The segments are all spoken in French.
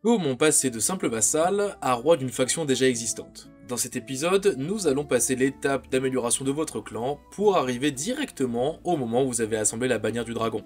Comment passer de simple vassal à roi d'une faction déjà existante? Dans cet épisode, nous allons passer l'étape d'amélioration de votre clan pour arriver directement au moment où vous avez assemblé la bannière du dragon.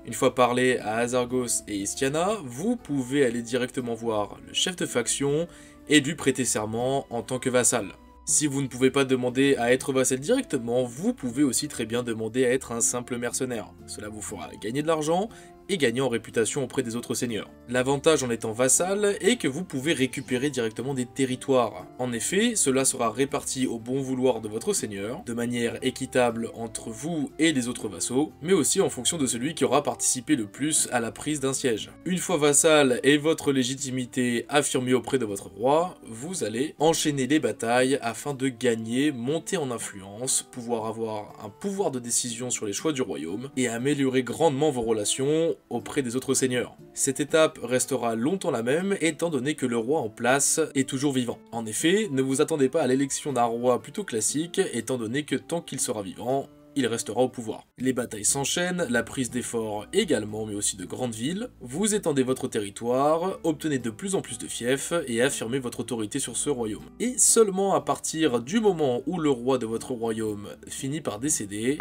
Une fois parlé à Azargos et Istiana, vous pouvez aller directement voir le chef de faction et lui prêter serment en tant que vassal. Si vous ne pouvez pas demander à être vassal directement, vous pouvez aussi très bien demander à être un simple mercenaire. Cela vous fera gagner de l'argent et gagner en réputation auprès des autres seigneurs. L'avantage en étant vassal est que vous pouvez récupérer directement des territoires. En effet, cela sera réparti au bon vouloir de votre seigneur, de manière équitable entre vous et les autres vassaux, mais aussi en fonction de celui qui aura participé le plus à la prise d'un siège. Une fois vassal et votre légitimité affirmée auprès de votre roi, vous allez enchaîner les batailles afin de gagner, monter en influence, pouvoir avoir un pouvoir de décision sur les choix du royaume et améliorer grandement vos relations auprès des autres seigneurs. Cette étape restera longtemps la même étant donné que le roi en place est toujours vivant. En effet, ne vous attendez pas à l'élection d'un roi plutôt classique étant donné que tant qu'il sera vivant, il restera au pouvoir. Les batailles s'enchaînent, la prise des forts également, mais aussi de grandes villes. Vous étendez votre territoire, obtenez de plus en plus de fiefs et affirmez votre autorité sur ce royaume. Et seulement à partir du moment où le roi de votre royaume finit par décéder,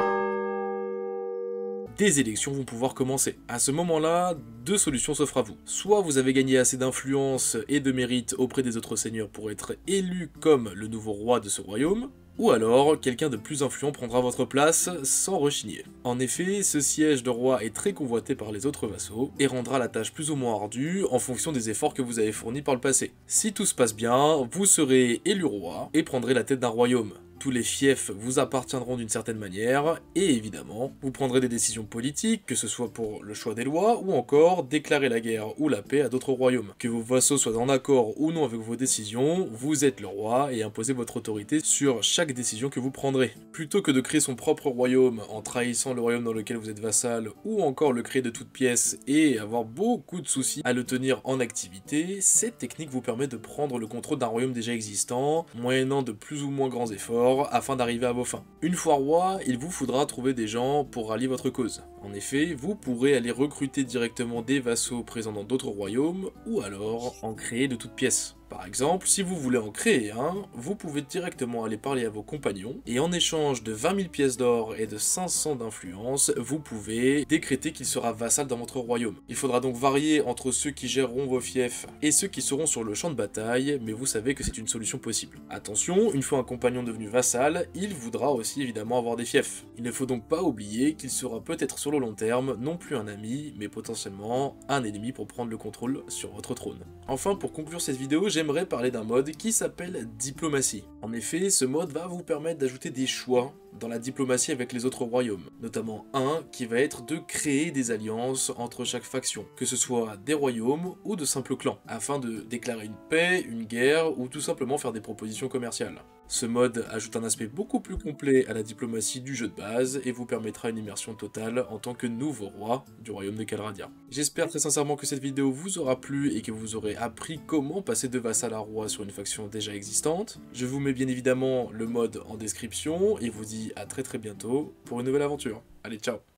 des élections vont pouvoir commencer. À ce moment-là, deux solutions s'offrent à vous. Soit vous avez gagné assez d'influence et de mérite auprès des autres seigneurs pour être élu comme le nouveau roi de ce royaume, ou alors, quelqu'un de plus influent prendra votre place sans rechigner. En effet, ce siège de roi est très convoité par les autres vassaux, et rendra la tâche plus ou moins ardue en fonction des efforts que vous avez fournis par le passé. Si tout se passe bien, vous serez élu roi, et prendrez la tête d'un royaume. Tous les fiefs vous appartiendront d'une certaine manière, et évidemment, vous prendrez des décisions politiques, que ce soit pour le choix des lois, ou encore déclarer la guerre ou la paix à d'autres royaumes. Que vos vassaux soient en accord ou non avec vos décisions, vous êtes le roi et imposez votre autorité sur chaque décision que vous prendrez. Plutôt que de créer son propre royaume en trahissant le royaume dans lequel vous êtes vassal, ou encore le créer de toutes pièces et avoir beaucoup de soucis à le tenir en activité, cette technique vous permet de prendre le contrôle d'un royaume déjà existant, moyennant de plus ou moins grands efforts, afin d'arriver à vos fins. Une fois roi, il vous faudra trouver des gens pour rallier votre cause. En effet, vous pourrez aller recruter directement des vassaux présents dans d'autres royaumes, ou alors en créer de toutes pièces. Par exemple, si vous voulez en créer un, vous pouvez directement aller parler à vos compagnons, et en échange de 20 000 pièces d'or et de 500 d'influence, vous pouvez décréter qu'il sera vassal dans votre royaume. Il faudra donc varier entre ceux qui géreront vos fiefs et ceux qui seront sur le champ de bataille, mais vous savez que c'est une solution possible. Attention, une fois un compagnon devenu vassal, il voudra aussi évidemment avoir des fiefs. Il ne faut donc pas oublier qu'il sera peut-être sur le long terme non plus un ami, mais potentiellement un ennemi pour prendre le contrôle sur votre trône. Enfin, pour conclure cette vidéo, j'aimerais parler d'un mode qui s'appelle Diplomatie. En effet, ce mode va vous permettre d'ajouter des choix dans la diplomatie avec les autres royaumes, notamment un qui va être de créer des alliances entre chaque faction, que ce soit des royaumes ou de simples clans, afin de déclarer une paix, une guerre ou tout simplement faire des propositions commerciales. Ce mode ajoute un aspect beaucoup plus complet à la diplomatie du jeu de base et vous permettra une immersion totale en tant que nouveau roi du royaume de Calradia. J'espère très sincèrement que cette vidéo vous aura plu et que vous aurez appris comment passer de vassal à roi sur une faction déjà existante. Je vous mets bien évidemment le mode en description et vous dis à très bientôt pour une nouvelle aventure. Allez, ciao!